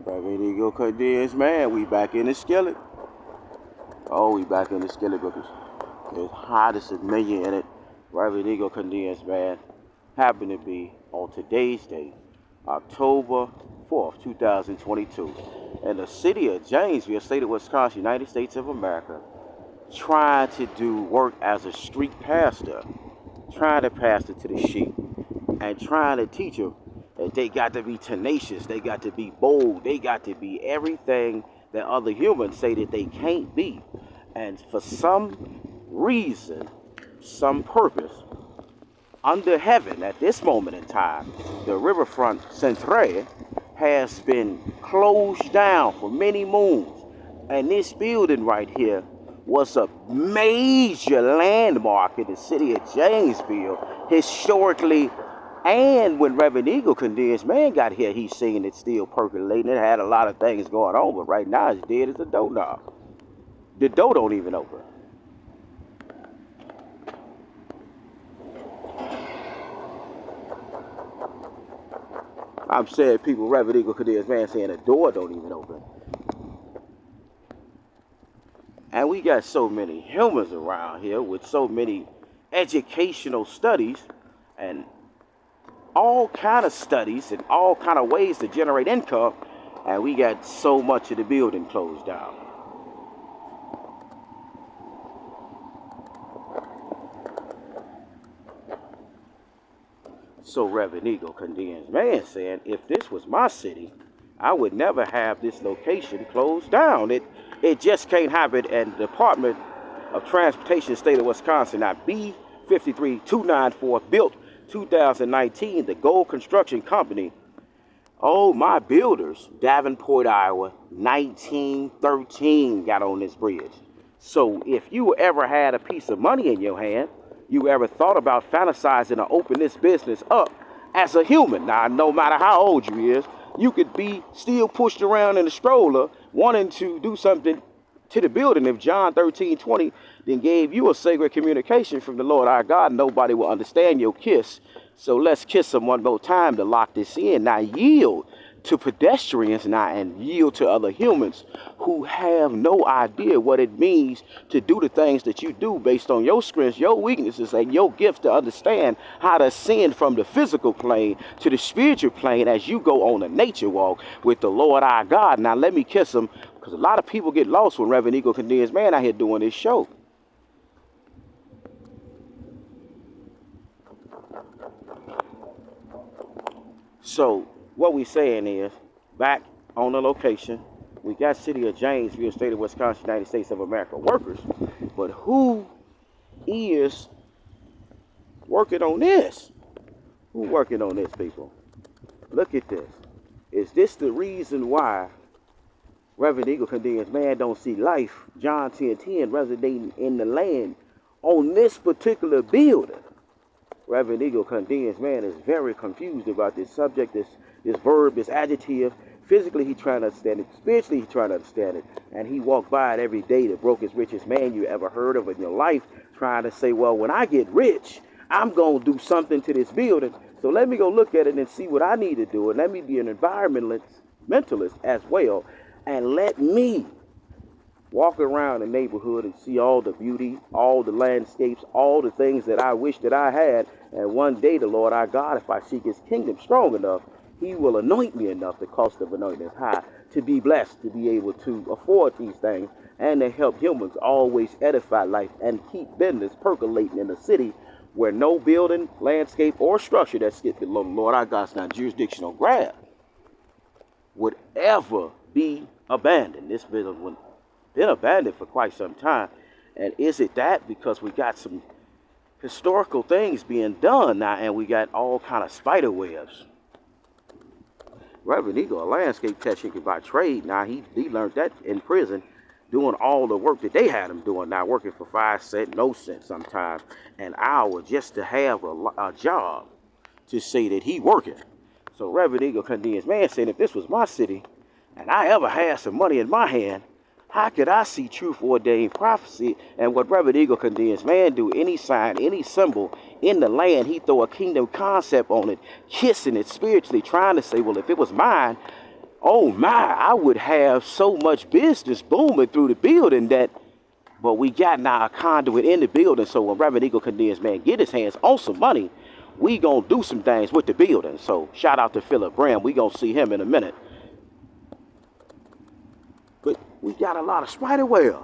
Reverend Eagle Cadence, man, we back in the skillet. Oh, we back in the skillet because it's hot as a million in it. Reverend Eagle Cadence, man, happened to be on today's date, October 4th, 2022, in the city of Janesville, state of Wisconsin, United States of America, trying to do work as a street pastor, trying to pastor to the sheep, and trying to teach them that they got to be tenacious, they got to be bold, they got to be everything that other humans say that they can't be. And for some reason, some purpose, under heaven at this moment in time, the riverfront Centre has been closed down for many moons. And this building right here was a major landmark in the city of Janesville, historically. And when Reverend Eagle Cadence, man, got here, he's singing it still percolating. It had a lot of things going on, but right now it's dead as a doorknob. The door don't even open. I'm saying people, Reverend Eagle Cadence, man, saying the door don't even open. And we got so many humans around here with so many educational studies and all kind of studies and all kind of ways to generate income, and we got so much of the building closed down. So Reverend Eagle Cadence, man, saying if this was my city, I would never have this location closed down. It just can't happen. And the Department of Transportation, state of Wisconsin, now B53294, built 2019, the Gold Construction Company. Oh, my builders, Davenport, Iowa, 1913 got on this bridge. So if you ever had a piece of money in your hand, you ever thought about fantasizing to open this business up as a human. Now, no matter how old you is, you could be still pushed around in a stroller wanting to do something to the building. If John 13:20 then gave you a sacred communication from the Lord our God, nobody will understand your kiss. So let's kiss them one more time to lock this in. Now yield to pedestrians now and yield to other humans who have no idea what it means to do the things that you do based on your strengths, your weaknesses, and your gifts to understand how to ascend from the physical plane to the spiritual plane as you go on a nature walk with the Lord our God. Now let me kiss them, because a lot of people get lost when Reverend Eagle Cadence, man, out here doing this show. So what we saying is, back on the location, we got city of Janesville, state of Wisconsin, United States of America workers, but who is working on this? Who working on this, people? Look at this. Is this the reason why Reverend Eagle Cadence, man, don't see life, John 10:10, resonating in the land on this particular building? Reverend Eagle Cadence, man, is very confused about this subject, this verb, this adjective. Physically, he's trying to understand it. Spiritually, he's trying to understand it. And he walked by it every day, the brokest, richest man you ever heard of in your life, trying to say, well, when I get rich, I'm going to do something to this building. So let me go look at it and see what I need to do. And let me be an environmentalist as well. And let me walk around the neighborhood and see all the beauty, all the landscapes, all the things that I wish that I had. And one day, the Lord our God, if I seek his kingdom strong enough, he will anoint me enough, the cost of anointing is high, to be blessed, to be able to afford these things, and to help humans always edify life and keep business percolating in a city where no building, landscape, or structure that sits below the Lord our God's not jurisdictional grab would ever be abandoned. This building would been abandoned for quite some time. And is it that because we got some historical things being done now, and we got all kind of spider webs? Reverend Eagle, a landscape technician by trade. Now he learned that in prison, doing all the work that they had him doing. Now working for 5 cents, no cents sometimes, an hour just to have a job to say that he working. So Reverend Eagle Cadence, man, saying if this was my city and I ever had some money in my hand, how could I see truth ordained prophecy? And what Reverend Eagle Cadence, man, do any sign, any symbol in the land, he throw a kingdom concept on it, kissing it spiritually, trying to say, well, if it was mine, oh my, I would have so much business booming through the building that, but we got now a conduit in the building. So when Reverend Eagle Condensed Man get his hands on some money, we gonna do some things with the building. So shout out to Philip Graham. We gonna see him in a minute. But we got a lot of spider webs.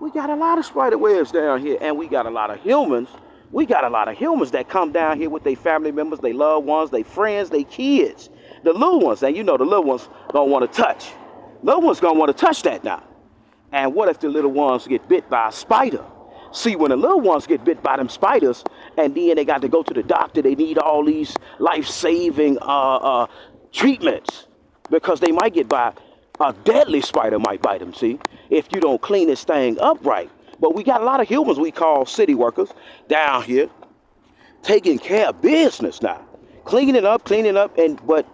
We got a lot of spider webs down here, and we got a lot of humans. We got a lot of humans that come down here with their family members, their loved ones, their friends, their kids. The little ones, and you know the little ones gonna want to touch. Little ones gonna want to touch that now. And what if the little ones get bit by a spider? See, when the little ones get bit by them spiders, and then they got to go to the doctor, they need all these life-saving treatments because they might get by a deadly spider might bite them, see, if you don't clean this thing up right. But we got a lot of humans we call city workers down here taking care of business now. Cleaning up, but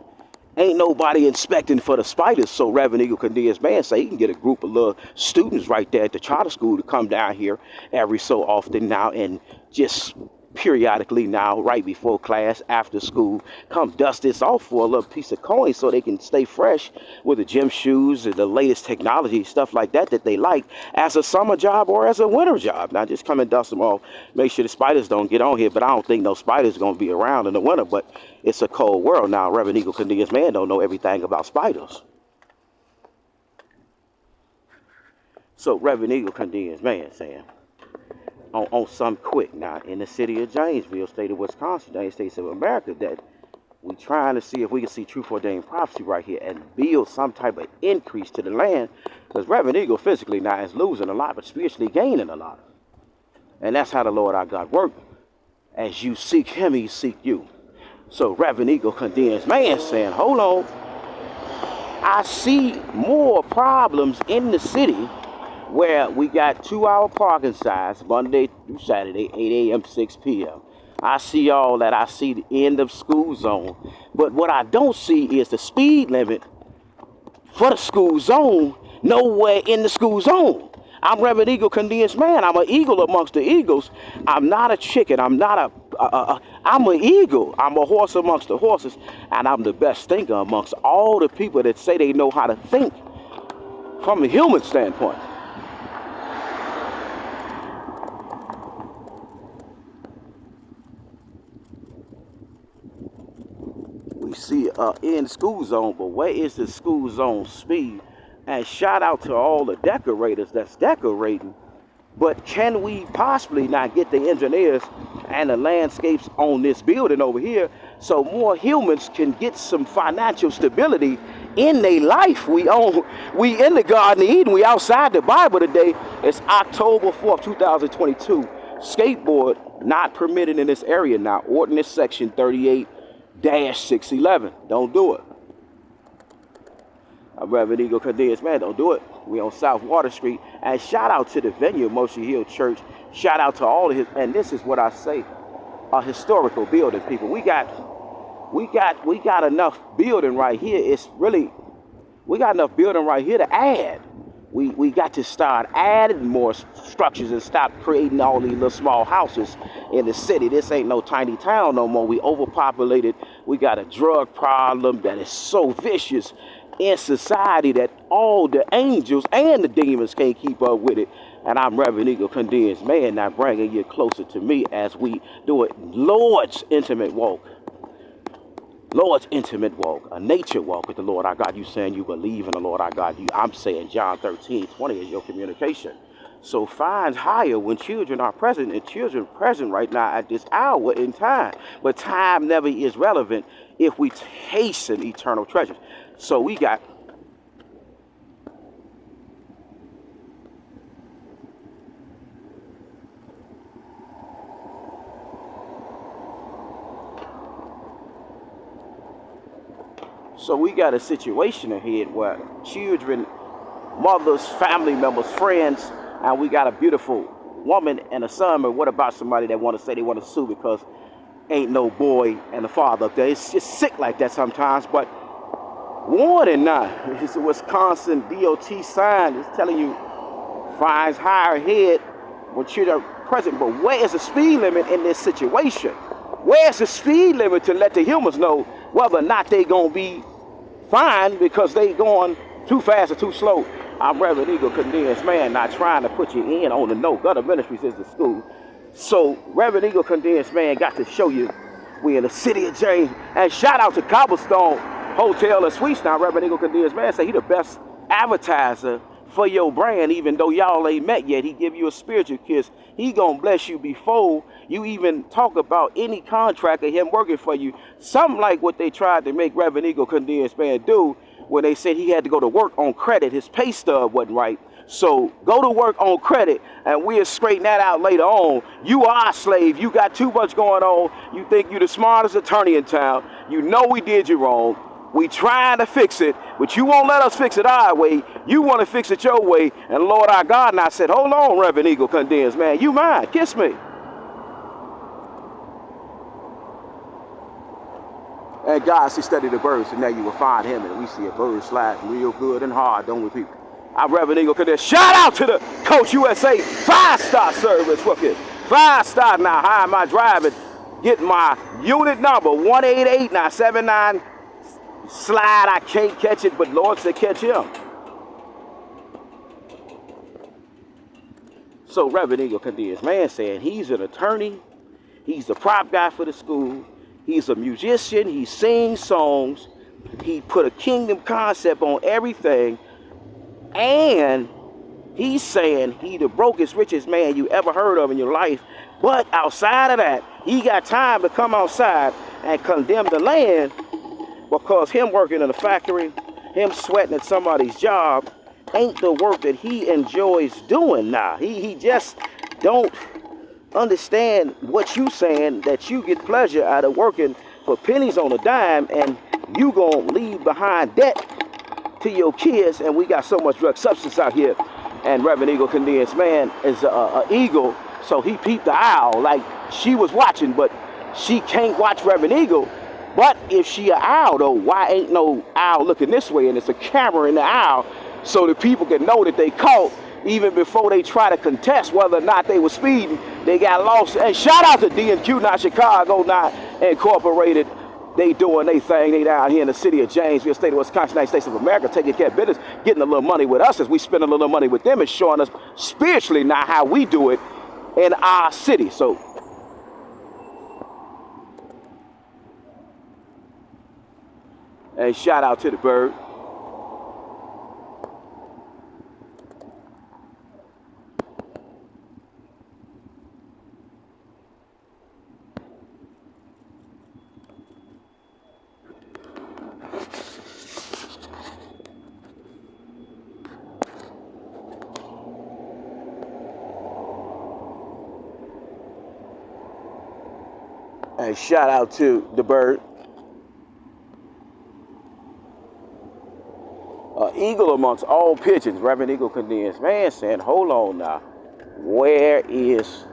ain't nobody inspecting for the spiders. So Reverend Eagle Condensed Man say he can get a group of little students right there at the charter school to come down here every so often now and just periodically now, right before class, after school, come dust this off for a little piece of coin so they can stay fresh with the gym shoes and the latest technology, stuff like that they like as a summer job or as a winter job. Now just come and dust them off, make sure the spiders don't get on here, but I don't think no spiders going to be around in the winter, but it's a cold world now. Reverend Eagle Condensed Man don't know everything about spiders. So Reverend Eagle Condensed Man saying, on some quick now in the city of Janesville, state of Wisconsin, United States of America, that we trying to see if we can see truth ordained prophecy right here and build some type of increase to the land, because Reverend Eagle physically now is losing a lot, but spiritually gaining a lot. And that's how the Lord our God works. As you seek him, he seek you. So Reverend Eagle Condensed Man saying, hold on, I see more problems in the city where we got 2-hour parking signs Monday through Saturday, 8 a.m., 6 p.m. I see all that. I see the end of school zone. But what I don't see is the speed limit for the school zone nowhere in the school zone. I'm Reverend Eagle Condensed Man. I'm an eagle amongst the eagles. I'm not a chicken. I'm not I'm an eagle. I'm a horse amongst the horses. And I'm the best thinker amongst all the people that say they know how to think from a human standpoint. We see in school zone, but where is the school zone speed? And shout out to all the decorators that's decorating. But can we possibly not get the engineers and the landscapes on this building over here so more humans can get some financial stability in their life? We in the Garden of Eden. We outside the Bible today. It's October 4th, 2022. Skateboard not permitted in this area now. Ordinance section 38-611. Don't do it. I'm Reverend Eagle Condensed Man. Don't do it. We on South Water Street. And shout out to the venue of Moshe Hill Church. Shout out to all of his, and this is what I say, a historical building, people. We got enough building right here. It's really, we got enough building right here to add. We got to start adding more structures and stop creating all these little small houses in the city. This ain't no tiny town no more. We overpopulated. We got a drug problem that is so vicious in society that all the angels and the demons can't keep up with it. And I'm Reverend Eagle Condensed Man, now bringing you closer to me as we do it. Lord's intimate walk. Lord's intimate walk, a nature walk with the Lord our God. You saying you believe in the Lord our God. I'm saying John 13:20 is your communication. So find higher when children are present, and children present right now at this hour in time. But time never is relevant if we hasten eternal treasures. So we got a situation ahead where children, mothers, family members, friends, and we got a beautiful woman and a son. But what about somebody that want to say they want to sue because ain't no boy and a father up there? It's just sick like that sometimes. But warning now, it's a Wisconsin DOT sign. It's telling you fines higher ahead when children are present. But where is the speed limit in this situation? Where's the speed limit to let the humans know whether or not they gonna be fine because they going too fast or too slow. I'm Reverend Eagle Condensed Man, not trying to put you in on the note. Gutter Ministries is the school. So Reverend Eagle Condensed Man got to show you we in the city of James. And shout out to Cobblestone Hotel and Suites. Now Reverend Eagle Condensed Man say he the best advertiser for your brand, even though y'all ain't met yet. He give you a spiritual kiss. He gonna bless you before you even talk about any contract of him working for you. Something like what they tried to make Reverend Eagle Condensed Man do when they said he had to go to work on credit. His pay stub wasn't right. So go to work on credit, and we'll straighten that out later on. You are a slave. You got too much going on. You think you're the smartest attorney in town. You know we did you wrong. We trying to fix it, but you won't let us fix it our way. You want to fix it your way. And Lord our God, and I said, hold on, Reverend Eagle Condensed Man. You mine. Kiss me. And God, see, study the birds, and now you will find him. And we see a bird sliding real good and hard, don't we, people? I'm Reverend Eagle Condensed. Shout out to the Coach USA 5-star service. Look it. 5-star now. How am I driving? Get my unit number 188-979. Slide, I can't catch it, but Lord said catch him. So Reverend Eagle Condensed Man saying he's an attorney, he's the prop guy for the school, he's a musician, he sings songs, he put a kingdom concept on everything, and he's saying he the brokest, richest man you ever heard of in your life. But outside of that, he got time to come outside and condemn the land, because him working in a factory, him sweating at somebody's job, ain't the work that he enjoys doing now. He just don't understand what you saying, that you get pleasure out of working for pennies on a dime, and you gonna leave behind debt to your kids. And we got so much drug substance out here. And Reverend Eagle Condensed Man is a eagle, so he peeped the owl like she was watching, but she can't watch Reverend Eagle. But if she an owl, though, why ain't no owl looking this way? And it's a camera in the owl so that people can know that they caught even before they try to contest whether or not they were speeding. They got lost. And shout out to D&Q, now Chicago, now Incorporated. They doing their thing. They down here in the city of Janesville, state of Wisconsin, United States of America, taking care of business, getting a little money with us as we spend a little money with them, and showing us spiritually now how we do it in our city. So and shout out to the bird. And shout out to the bird. Eagle amongst all pigeons, Reverend Eagle Condensed Man saying, hold on now, where is,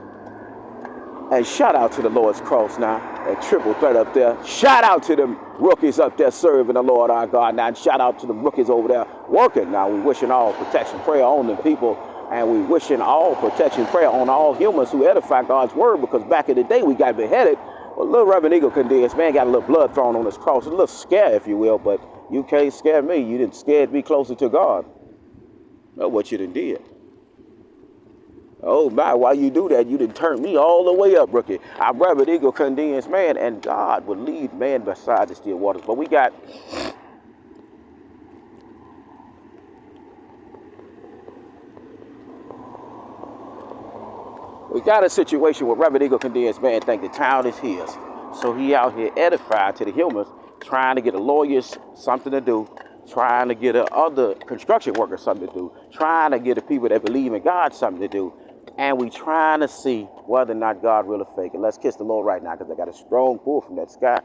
and shout out to the Lord's Cross now, that triple threat up there. Shout out to them rookies up there serving the Lord our God now, and shout out to the rookies over there working now. We wishing all protection, prayer on them people, and we wishing all protection, prayer on all humans who edify God's word, because back in the day we got beheaded. Well, little Reverend Eagle Condensed Man got a little blood thrown on his cross, a little scare, if you will, but you can't scare me. You didn't scared me closer to God. Know what you done did. Oh my, why you do that? You done turned me all the way up, rookie. I'm Reverend Eagle Condensed Man, and God would lead man beside the still waters. But we got a situation where Reverend Eagle Condensed Man think the town is his. So he out here edified to the humans, trying to get the lawyers something to do, trying to get other construction workers something to do, trying to get the people that believe in God something to do. And we trying to see whether or not God really fake it. Let's kiss the Lord right now, because I got a strong pull from that sky.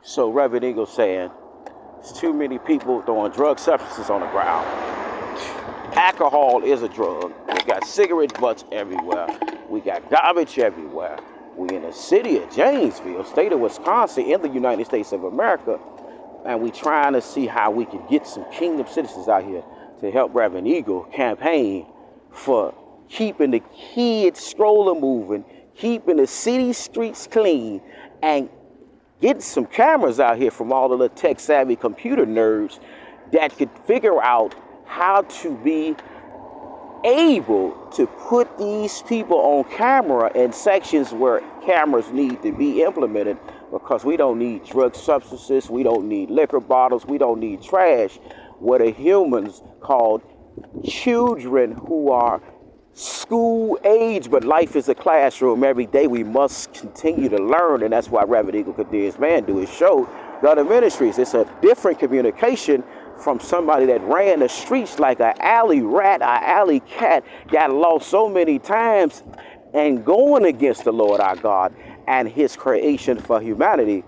So Reverend Eagle saying, there's too many people throwing drug substances on the ground. Alcohol is a drug. We got cigarette butts everywhere. We got garbage everywhere. We in the city of Janesville, state of Wisconsin, in the United States of America. and we trying to see how we can get some kingdom citizens out here to help Reverend Eagle campaign for keeping the kids stroller moving, keeping the city streets clean, and getting some cameras out here from all the little tech-savvy computer nerds that could figure out how to be able to put these people on camera in sections where cameras need to be implemented, because we don't need drug substances, we don't need liquor bottles, we don't need trash, where the humans called children who are school age, but life is a classroom. Every day we must continue to learn, and that's why Reverend Eagle Kadeer's man do his show, The Other Ministries. It's a different communication from somebody that ran the streets like an alley rat, an alley cat, got lost so many times, and going against the Lord our God and his creation for humanity.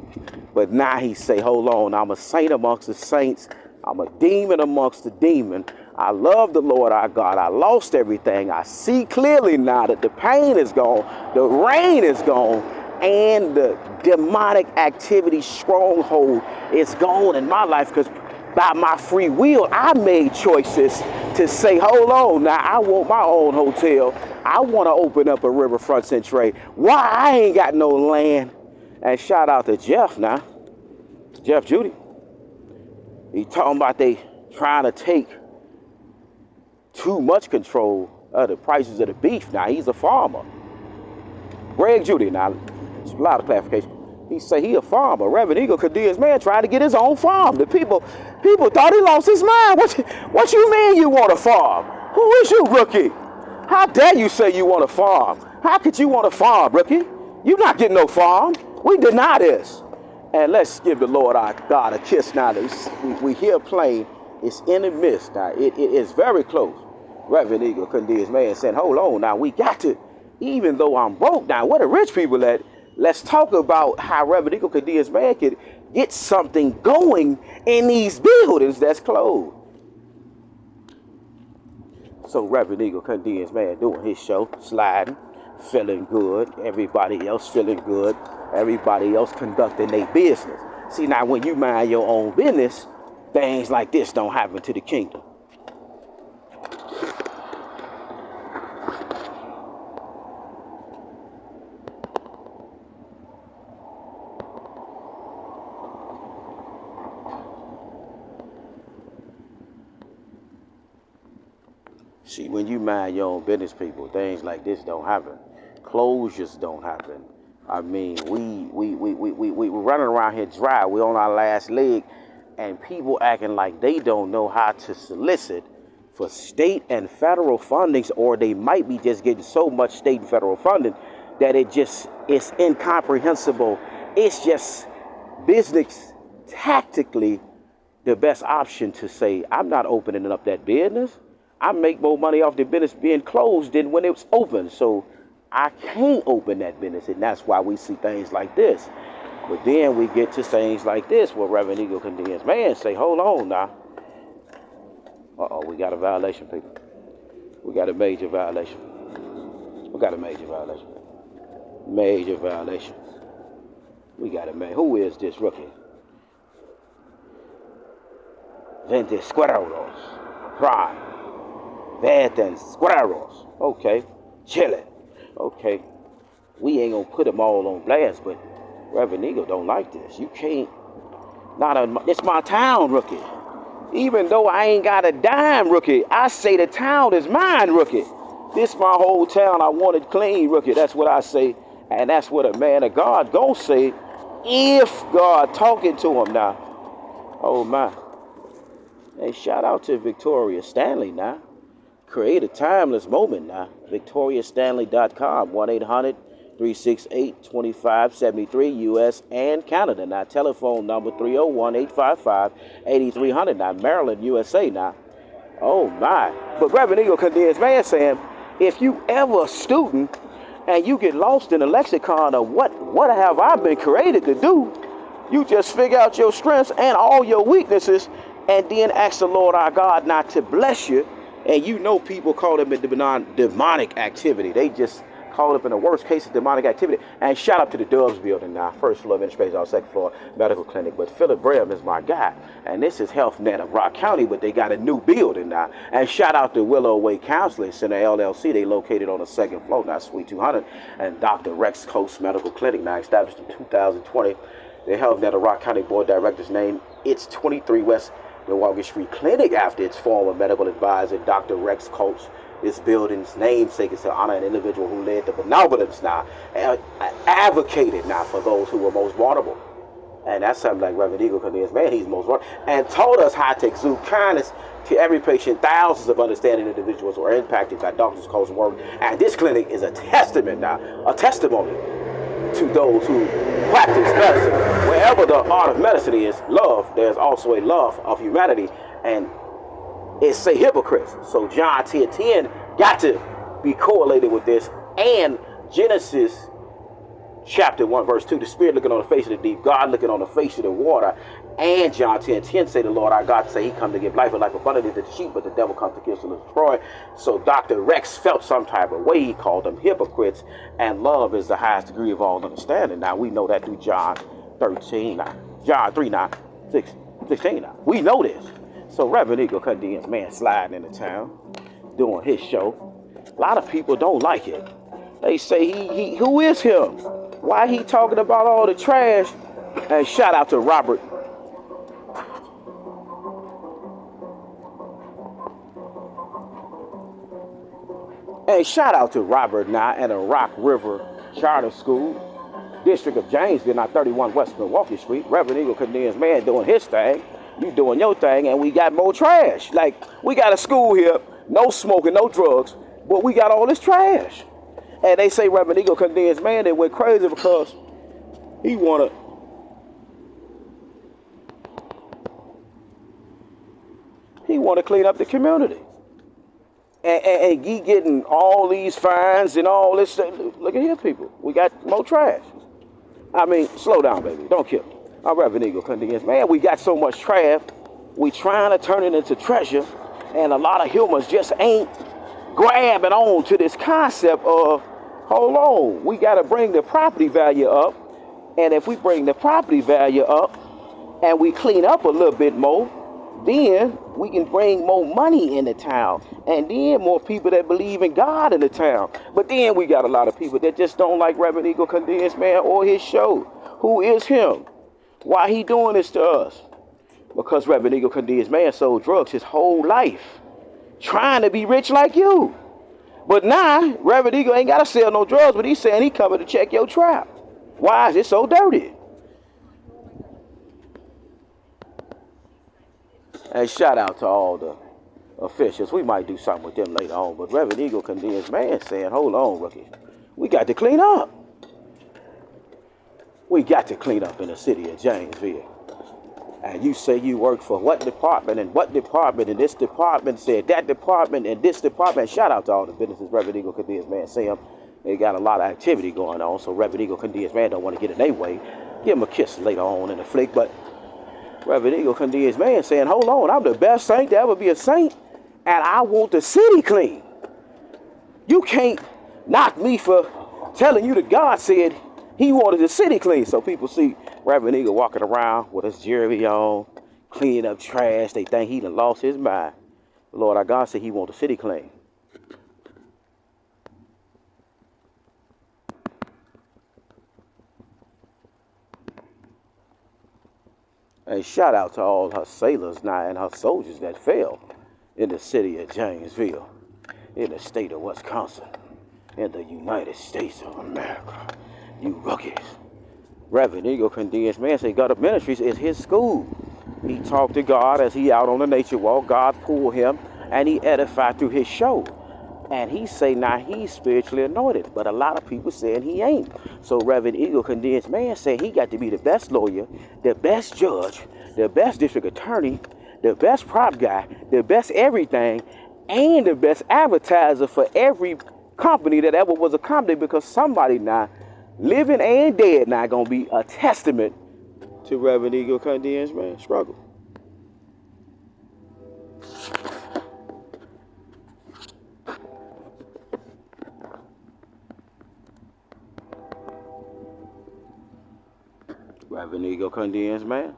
But now he say, hold on, I'm a saint amongst the saints, I'm a demon amongst the demon. I love the Lord our God. I lost everything. I see clearly now that the pain is gone, the rain is gone, and the demonic activity stronghold is gone in my life, because by my free will, I made choices to say, hold on, now I want my own hotel. I want to open up a riverfront centre. Why I ain't got no land? And shout out to Jeff now, Jeff Judy. He talking about they trying to take too much control of the prices of the beef. Now, he's a farmer. Greg Judy, now, it's a lot of clarification. He say he a farmer. Reverend Eagle Kadeer's man trying to get his own farm. The people thought he lost his mind. What you mean you want a farm? Who is you, rookie? How dare you say you want a farm? How could you want a farm, rookie? You not getting no farm. We deny this. And let's give the Lord our God a kiss now. We hear plain. It's in the midst now. It is very close. Reverend Eagle Kadeer's man said, hold on now, we got to, even though I'm broke now, where the rich people at? Let's talk about how Reverend Eagle Kadeer's man could get something going in these buildings that's closed. So Reverend Eagle Kadeer's man doing his show, sliding, feeling good, everybody else feeling good, everybody else conducting their business. See, now when you mind your own business, things like this don't happen to the kingdom. See, when you mind your own business, people, things like this don't happen. Closures don't happen. I mean, we're running around here dry. We're on our last leg, and people acting like they don't know how to solicit for state and federal fundings, or they might be just getting so much state and federal funding that it's incomprehensible. It's just business tactically the best option to say, I'm not opening up that business. I make more money off the business being closed than when it was open. So I can't open that business. And that's why we see things like this. But then we get to things like this where Reverend Eagle Kadeer's man say, hold on now. Uh-oh, we got a violation, people. We got a major violation. We got a major violation. Major violation. We got a man. Who is this rookie? 20 squareros. Prime. 20 squareros. Okay. Chilling. Okay. We ain't gonna put them all on blast, but Reverend Eagle don't like this. You can't. It's my town, rookie. Even though I ain't got a dime, rookie, I say the town is mine, rookie. This my whole town. I want it clean, rookie. That's what I say. And that's what a man of God gonna say if God talking to him now. Oh, my. Hey, shout out to Victoria Stanley now. Create a timeless moment now. VictoriaStanley.com, 1-800-368-2573, U.S. and Canada. Now, telephone number 301-855-8300. Now, Maryland, USA now. Oh, my. But Reverend Eagle Kadeer's man saying, if you ever a student and you get lost in the lexicon of what have I been created to do, you just figure out your strengths and all your weaknesses and then ask the Lord our God not to bless you. And you know people call them a demonic activity. They just caught up in the worst case of demonic activity. And shout out to the Doves building now. First floor administration, on second floor medical clinic. But Philip Bram is my guy. And this is Health Net of Rock County, but they got a new building now. And shout out to Willow Way Counseling Center, LLC. They located on the second floor, now Suite 200. And Dr. Rex Coast Medical Clinic, now established in 2020. The Health Net of Rock County Board Director's name, it's 23 West Milwaukee Street Clinic after its former medical advisor, Dr. Rex Coates. This building's namesake is to honor an individual who led the benevolence now, and advocated now for those who were most vulnerable. And that's something like Reverend Eagle Cornelius, man, he's most vulnerable. And taught us how to exude kindness to every patient. Thousands of understanding individuals were impacted by Dr. Coates' work. And this clinic is a testament now, a testimony to those who practice medicine. Wherever the art of medicine is love, there's also a love of humanity, and it's a hypocrites. So John 10:10 got to be correlated with this, and Genesis chapter 1 verse 2, the Spirit looking on the face of the deep, God looking on the face of the water. And John 10:10 say the Lord our God say he come to give life and life abundantly to the sheep, but the devil comes to kill, steal, and destroy. So Dr. Rex felt some type of way. He called them hypocrites, and love is the highest degree of all understanding. Now we know that through John 13 now, John 3 now, 16 now. We know this. So Reverend Eagle Cornelius, man, sliding into town, doing his show. A lot of people don't like it. They say he who is him? Why he talking about all the trash? And shout out to Robert. And shout out to Robert now and the Rock River Charter School, District of Janesville, now 31 West Milwaukee Street. Reverend Eagle Cornelius, man, doing his thing. You doing your thing, and we got more trash. Like, we got a school here, no smoking, no drugs, but we got all this trash. And they say Reverend Eagle Cornelius, man, they went crazy because he wanna clean up the community. And he getting all these fines and all this stuff. Look at here, people. We got more trash. I mean, slow down, baby. Don't kill me. I'm Reverend Eagle Cornelius. Man, we got so much trash. We trying to turn it into treasure. And a lot of humans just ain't grabbing on to this concept of, hold on, we got to bring the property value up. And if we bring the property value up and we clean up a little bit more, then we can bring more money in the town, and then more people that believe in God in the town. But then we got a lot of people that just don't like Reverend Eagle Cornelius, man, or his show. Who is him? Why he doing this to us? Because Reverend Eagle Cornelius, man, sold drugs his whole life, trying to be rich like you. But now, Reverend Eagle ain't got to sell no drugs, but he's saying he coming to check your trap. Why is it so dirty? And shout out to all the officials. We might do something with them later on. But Reverend Eagle Cornelius, man, saying, hold on, rookie. We got to clean up. We got to clean up in the city of Janesville. And you say you work for what department and what department, and this department said that department and this department. Shout out to all the businesses Reverend Eagle Cornelius, man, say them. They got a lot of activity going on. So Reverend Eagle Cornelius, man, don't want to get in their way. Give him a kiss later on in the flick. But Reverend Eagle Cornelius, man, saying, hold on, I'm the best saint to ever be a saint, and I want the city clean. You can't knock me for telling you that God said he wanted the city clean. So people see Reverend Eagle walking around with his jewelry on, cleaning up trash. They think he done lost his mind. The Lord our God said he want the city clean. And shout out to all her sailors now and her soldiers that fell in the city of Janesville, in the state of Wisconsin, in the United States of America. You rookies. Reverend Eagle Cornelius, man, say God of Ministries is his school. He talked to God as he out on the nature walk. God pulled him and he edified through his show. And he say now he's spiritually anointed, but a lot of people saying he ain't. So Reverend Eagle Cornelius, man, said he got to be the best lawyer, the best judge, the best district attorney, the best prop guy, the best everything, and the best advertiser for every company that ever was a company, because somebody now, living and dead, now gonna be a testament to Reverend Eagle Cornelius, man, struggle. Reverend Eagle condemns, man.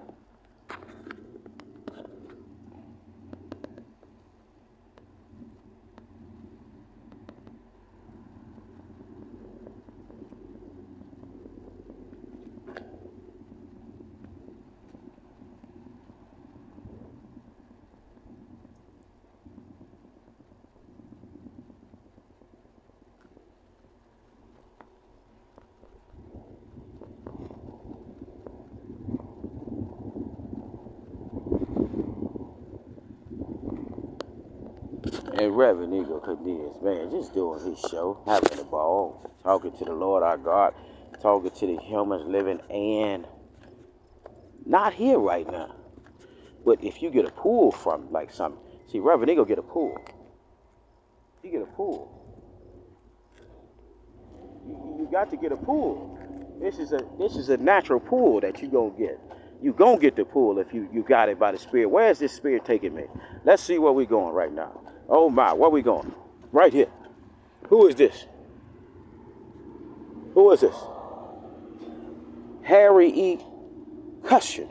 And Reverend Eagle Cornelius, man, just doing his show, having a ball, talking to the Lord our God, talking to the humans living and not here right now. But if you get a pull from like something, see, Reverend Eagle get a pull. You get a pull. You got to get a pull. This is a natural pull that you gonna get. You gonna get the pull if you got it by the Spirit. Where is this Spirit taking me? Let's see where we going right now. Oh my, where we going? Right here. Who is this? Who is this? Harry E. Cushion.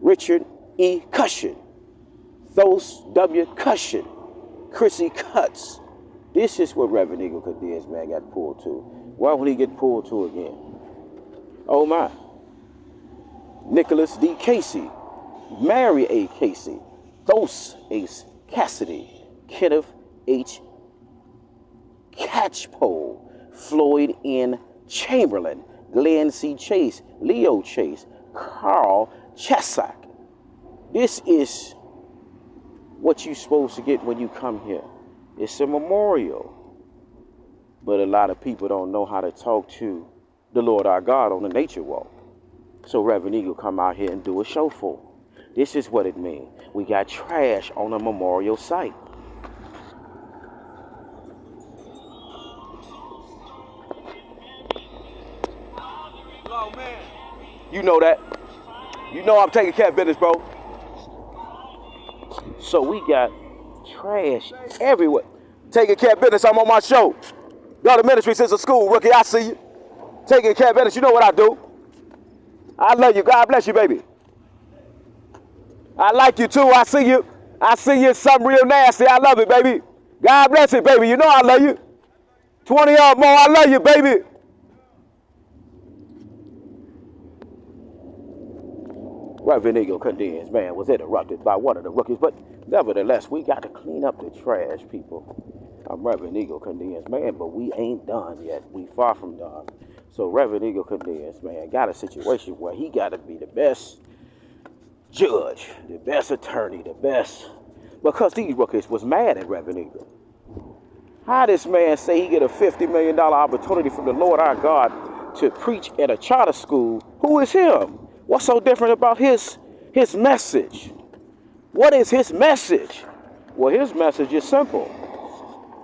Richard E. Cushion. Thos W. Cushion. Chrissy Cuts. This is what Reverend Eagle Cornelius, man, got pulled to. Why would he get pulled to again? Oh my. Nicholas D. Casey. Mary A. Casey. Thos Ace Cassidy. Kenneth H. Catchpole. Floyd N. Chamberlain. Glenn C. Chase. Leo Chase. Carl Chesak. This is what you're supposed to get when you come here. It's a memorial. But a lot of people don't know how to talk to the Lord our God on the nature walk. So Reverend Eagle come out here and do a show for them. This is what it means. We got trash on a memorial site. Oh, man. You know that. You know I'm taking care of business, bro. So we got trash everywhere. Taking care of business, I'm on my show. Y'all the ministry since the school, rookie, I see you. Taking care of business, you know what I do. I love you, God bless you, baby. I like you too, I see you. I see you, something real nasty, I love it, baby. God bless it, baby, you know I love you. 20 or more, I love you, baby. Reverend Eagle Condemns, man, was interrupted by one of the rookies, but nevertheless, we got to clean up the trash, people. I'm Reverend Eagle Condemns, man, but we ain't done yet. We far from done. So Reverend Eagle Condemns, man, got a situation where he got to be the best judge, the best attorney, the best, because these rookies was mad at Reverend Eagle. How this man say he get a $50 million opportunity from the Lord our God to preach at a charter school? Who is him? What's so different about his message? What is his message? Well, his message is simple.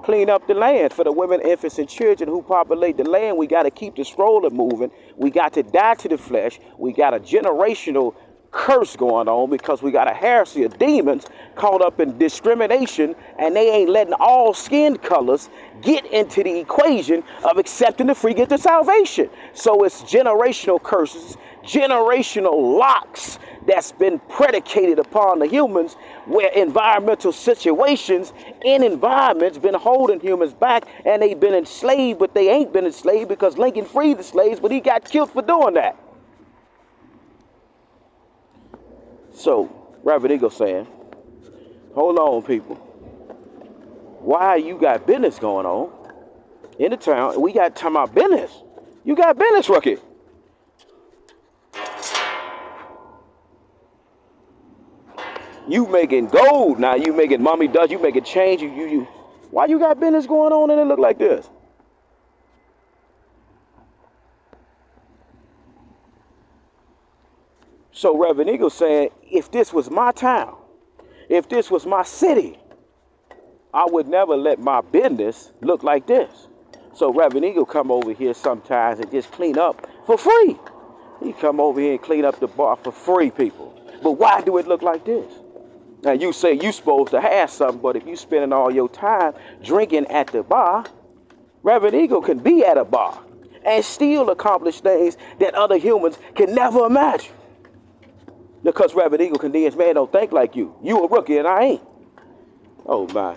Clean up the land for the women, infants, and children who populate the land. We got to keep the stroller moving. We got to die to the flesh. We got a generational curse going on because we got a heresy of demons caught up in discrimination, and they ain't letting all skin colors get into the equation of accepting the free gift of salvation. So it's generational curses, generational locks that's been predicated upon the humans, where environmental situations in environments been holding humans back, and they've been enslaved, but they ain't been enslaved because Lincoln freed the slaves, but he got killed for doing that. So Reverend Eagle saying, hold on, people. Why you got business going on in the town? We got talking about business. You got business, rookie. You making gold now. You making mommy does. You making change. You. Why you got business going on and it look like this? So Reverend Eagle saying, if this was my town, if this was my city, I would never let my business look like this. So Reverend Eagle come over here sometimes and just clean up for free. He come over here and clean up the bar for free, people. But why do it look like this? Now you say you supposed to have something, but if you spending all your time drinking at the bar, Reverend Eagle can be at a bar and still accomplish things that other humans can never imagine. Because Reverend Eagle condemns man don't think like you. You a rookie and I ain't. Oh my.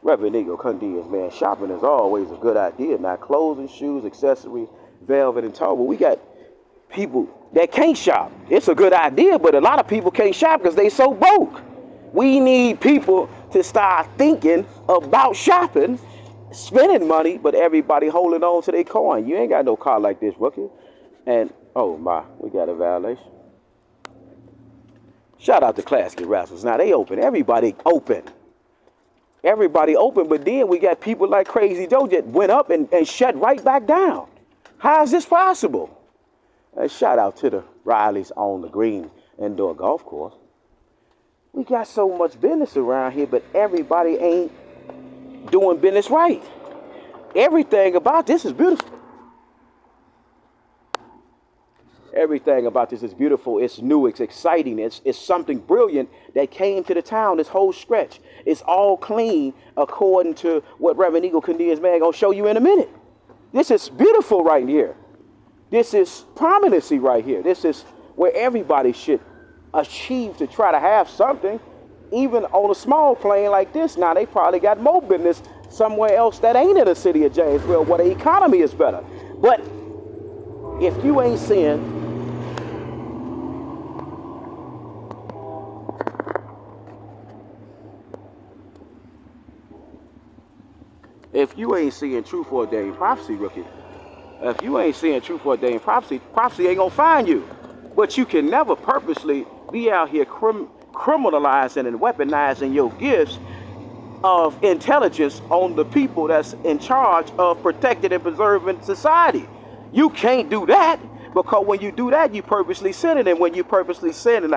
Reverend Eagle condemns man shopping is always a good idea. Now clothing, shoes, accessories, velvet, and towel. We got people that can't shop. It's a good idea, but a lot of people can't shop because they so broke. We need people to start thinking about shopping, spending money, but everybody holding on to their coin. You ain't got no car like this, rookie. And, oh my, we got a violation. Shout out to Classic Rascals. Now they open. Everybody open. Everybody open, but then we got people like Crazy Joe that went up and shut right back down. How is this possible? And shout out to the Rileys on the Green Indoor Golf Course. We got so much business around here, but everybody ain't doing business right. Everything about this is beautiful. Everything about this is beautiful. It's new. It's exciting. It's something brilliant that came to the town. This whole stretch. It's all clean according to what Reverend Eagle Condemns man gonna show you in a minute. This is beautiful right here. This is prominency right here. This is where everybody should achieve to try to have something, even on a small plane like this. Now they probably got more business somewhere else that ain't in the city of Janesville where the economy is better. But if you ain't seeing truth ordained prophecy, rookie, if you ain't seeing truth ordained prophecy, prophecy ain't gonna find you. But you can never purposely be out here criminalizing and weaponizing your gifts of intelligence on the people that's in charge of protecting and preserving society. You can't do that, because when you do that, you purposely sinning, and when you purposely sin,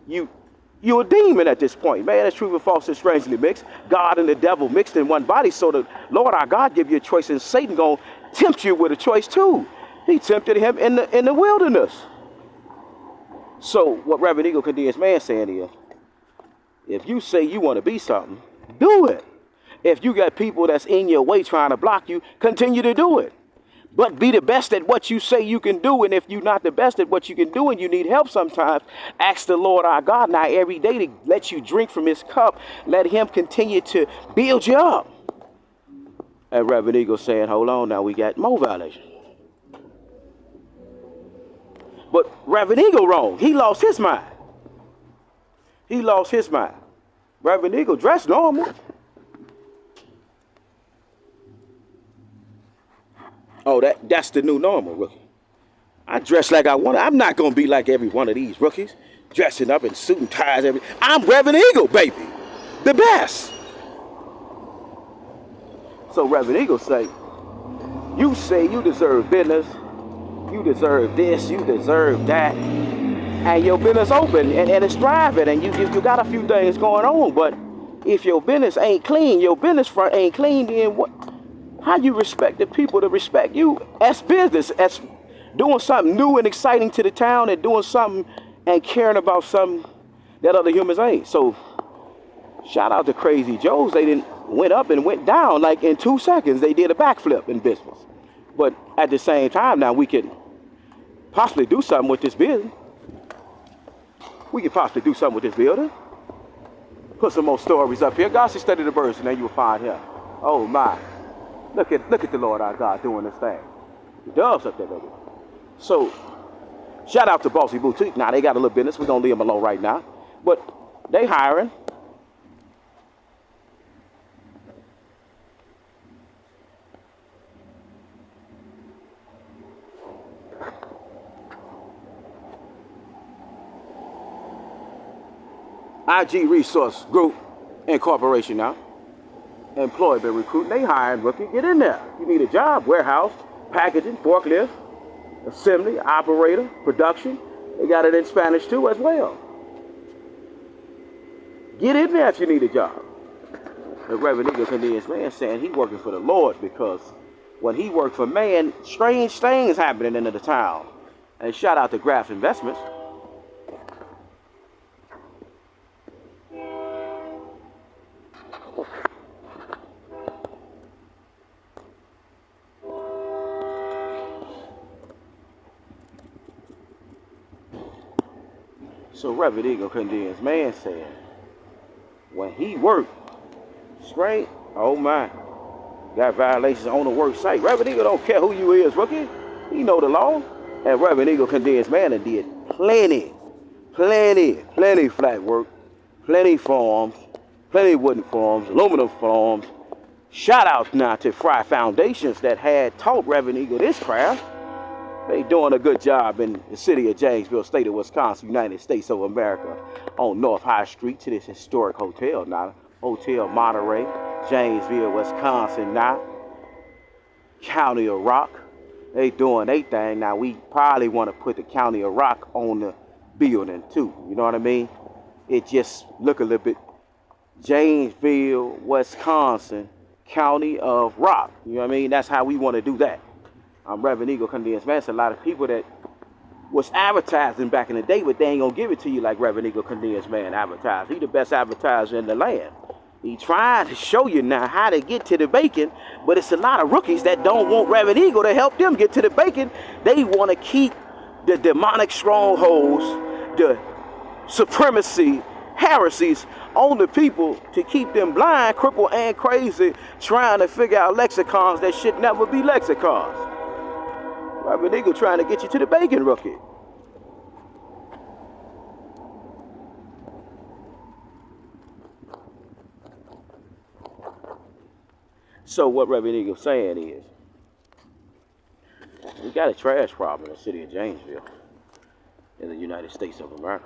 you're a demon at this point. Man, that's truth and false and strangely mixed. God and the devil mixed in one body. So the Lord our God give you a choice, and Satan gonna tempt you with a choice too. He tempted him in the wilderness. So what Reverend Eagle Condemns man saying is, if you say you want to be something, do it. If you got people that's in your way trying to block you, continue to do it. But be the best at what you say you can do. And if you're not the best at what you can do and you need help sometimes, ask the Lord our God now every day to let you drink from his cup. Let him continue to build you up. And Reverend Eagle saying, hold on now, we got more violations. But Reverend Eagle wrong. He lost his mind. He lost his mind. Reverend Eagle dressed normal. Oh, that's the new normal, rookie. I dress like I want to. I'm not going to be like every one of these rookies, dressing up in suit and ties. I'm Reverend Eagle, baby. The best. So Reverend Eagle say you deserve business. You deserve this. You deserve that. And your business open and it's thriving. And you got a few things going on. But if your business ain't clean, your business front ain't clean, then what? How you respect the people to respect you as business, as doing something new and exciting to the town, and doing something and caring about something that other humans ain't. So shout out to Crazy Joes. They didn't went up and went down like in 2 seconds. They did a backflip in business. But at the same time now, we could possibly do something with this building. We could possibly do something with this building. Put some more stories up here. God said study the birds and then you'll find him. Oh my. Look at the Lord our God doing this thing. The doves up there, baby. So, shout out to Bossy Boutique. Now, they got a little business. We're going to leave them alone right now. But they hiring. IG Resource Group Incorporation now. Employment recruiting, they hiring rookie. Get in there. You need a job, warehouse, packaging, forklift, assembly, operator, production. They got it in Spanish too as well. Get in there if you need a job. The Reverend Eagle Condemns man saying he working for the Lord, because when he worked for man, strange things happening in the town. And shout out to Graph Investments. So Reverend Eagle condemns man saying, when he worked straight, oh my, got violations on the work site. Reverend Eagle don't care who you is, rookie. He know the law. And Reverend Eagle condemns man and did plenty flat work, plenty farms, plenty wooden farms, aluminum farms. Shout out now to Fry Foundations that had taught Reverend Eagle this craft. They doing a good job in the city of Janesville, state of Wisconsin, United States of America, on North High Street to this historic hotel now, Hotel Monterey, Janesville, Wisconsin now, County of Rock. They doing their thing. Now we probably want to put the County of Rock on the building too. You know what I mean? It just look a little bit Janesville, Wisconsin, County of Rock. You know what I mean? That's how we want to do that. Reverend Eagle condemns man. It's a lot of people that was advertising back in the day, but they ain't gonna give it to you like Reverend Eagle condemns man advertised. He the best advertiser in the land. He trying to show you now how to get to the bacon, but it's a lot of rookies that don't want Reverend Eagle to help them get to the bacon. They want to keep the demonic strongholds, the supremacy, heresies on the people to keep them blind, crippled, and crazy, trying to figure out lexicons that should never be lexicons. Reverend Eagle trying to get you to the bacon, rookie. So what Reverend Eagle saying is, we got a trash problem in the city of Janesville, in the United States of America.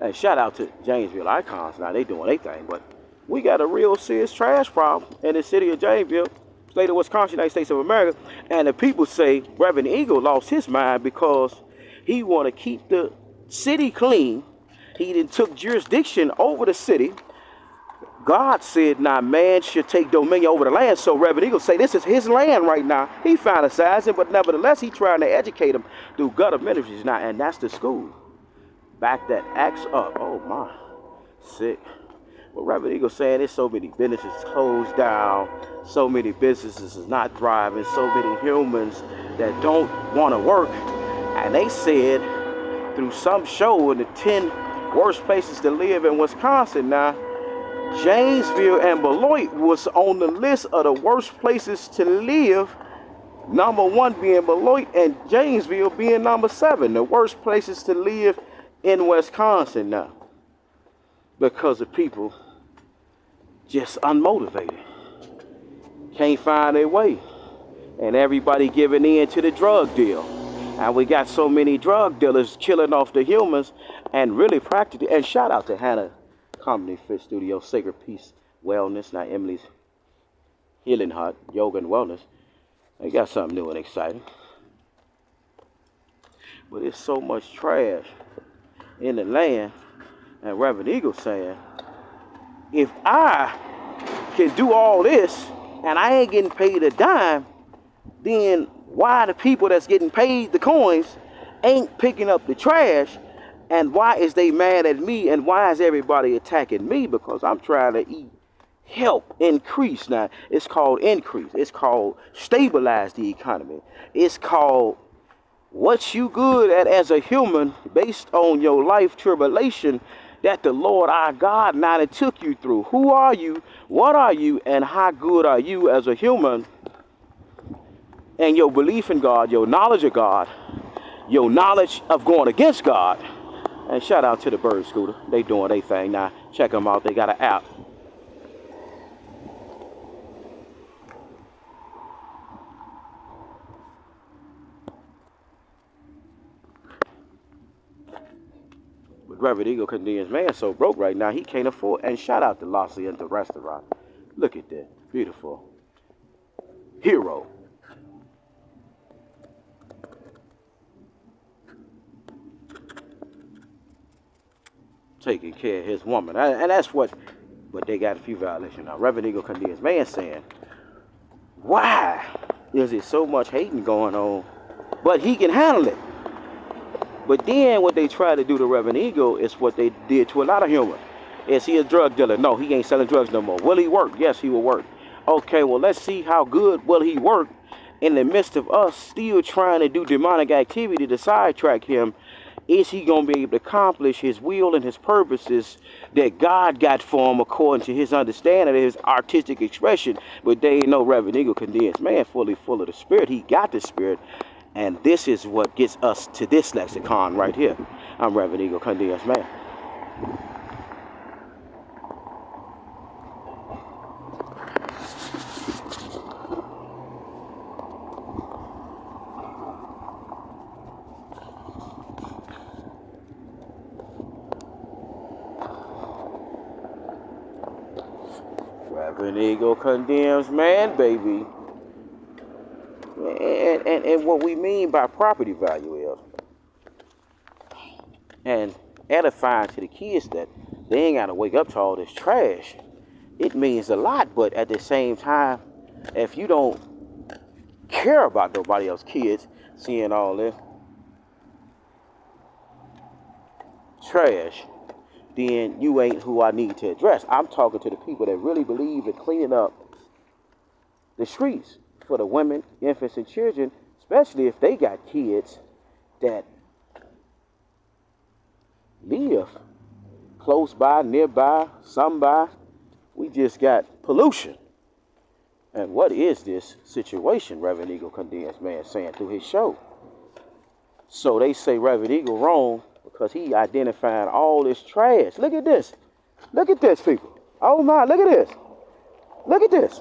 And shout out to Janesville Icons. Now they doing their thing, but we got a real serious trash problem in the city of Janesville, state of Wisconsin, United States of America. And the people say Reverend Eagle lost his mind because he want to keep the city clean. He then took jurisdiction over the city. God said, now man should take dominion over the land. So Reverend Eagle say this is his land right now. He fantasizing, but nevertheless, he trying to educate them through gutter ministries now, and that's the school. Back that acts up. Oh my, sick. But Reverend Eagle saying there's so many businesses closed down, so many businesses is not thriving, so many humans that don't want to work. And they said through some show in the 10 worst places to live in Wisconsin now, Janesville and Beloit was on the list of the worst places to live. Number 1 being Beloit and Janesville being number 7, the worst places to live in Wisconsin now. Because the people just unmotivated. Can't find their way. And everybody giving in to the drug deal. And we got so many drug dealers killing off the humans and really practically, and shout out to Hannah Comedy Fit Studio, Sacred Peace Wellness, now Emily's Healing Hut, Yoga and Wellness. They got something new and exciting. But it's so much trash in the land. And Reverend Eagle saying, if I can do all this and I ain't getting paid a dime, then why the people that's getting paid the coins ain't picking up the trash? And why is they mad at me? And why is everybody attacking me? Because I'm trying to help increase. Now, it's called increase. It's called stabilize the economy. It's called what you good at as a human based on your life tribulation that the Lord our God now that took you through. Who are you? What are you? And how good are you as a human? And your belief in God, your knowledge of God, your knowledge of going against God. And shout out to the Bird Scooter. They doing their thing now. Check them out. They got an app. But Reverend Eagle condemns man so broke right now he can't afford. And shout out to La Cienta Restaurant. Look at that. Beautiful. Hero. Taking care of his woman. And that's what, but they got a few violations now. Reverend Eagle condemns man saying, why is it so much hating going on? But he can handle it. But then what they try to do to Reverend Eagle is what they did to a lot of humans. Is he a drug dealer? No, he ain't selling drugs no more. Will he work? Yes, he will work. Okay, well, let's see how good will he work in the midst of us still trying to do demonic activity to sidetrack him is he going to be able to accomplish his will and his purposes that God got for him according to his understanding, his artistic expression? But there ain't no Reverend Eagle Condensed Man fully full of the Spirit. He got the Spirit. And this is what gets us to this lexicon right here. I'm Reverend Eagle Condensed Man. Reverend Eagle Condensed Man, baby. And what we mean by property value is, and edifying to the kids that they ain't got to wake up to all this trash. It means a lot, but at the same time, if you don't care about nobody else's kids seeing all this trash, then you ain't who I need to address. I'm talking to the people that really believe in cleaning up the streets for the women, infants, and children, especially if they got kids that live close by, nearby, somebody. We just got pollution. And what is this situation, Reverend Eagle Condensed Man saying through his show? So they say Reverend Eagle wrong because he identified all this trash. Look at this. Look at this, people. Oh my, look at this. Look at this.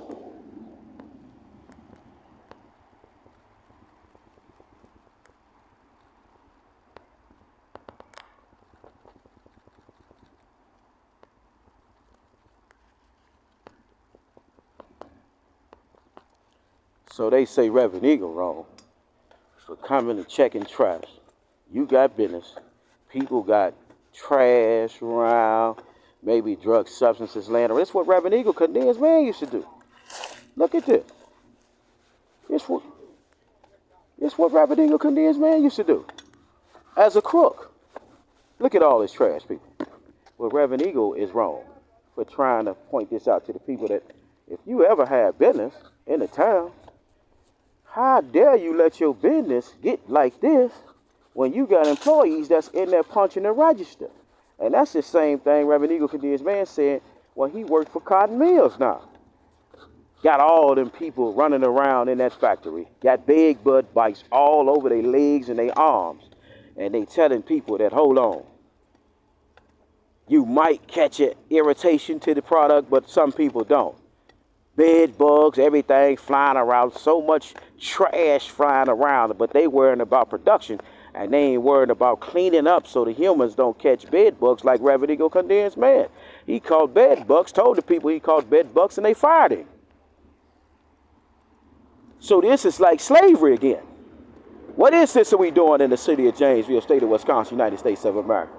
So they say Reverend Eagle wrong for coming and checking trash. You got business. People got trash around, maybe drug substances laying around. That's what Reverend Eagle Condensed Man used to do. Look at this. It's what Reverend Eagle Condensed Man used to do as a crook. Look at all this trash, people. Well, Reverend Eagle is wrong for trying to point this out to the people that if you ever had business in the town, how dare you let your business get like this when you got employees that's in there punching the register? And that's the same thing Reverend Eagle Condensed Man said when he worked for Cotton Mills now. Got all them people running around in that factory. Got big butt bites all over their legs and their arms. And they telling people that, hold on, you might catch an irritation to the product, but some people don't. Bed bugs, everything flying around, so much trash flying around, but they worrying about production and they ain't worried about cleaning up so the humans don't catch bed bugs like Reverend Eagle Condensed Man. He called bed bugs, told the people he called bed bugs, and they fired him. So this is like slavery again. What is this that we doing in the city of Janesville, state of Wisconsin, United States of America?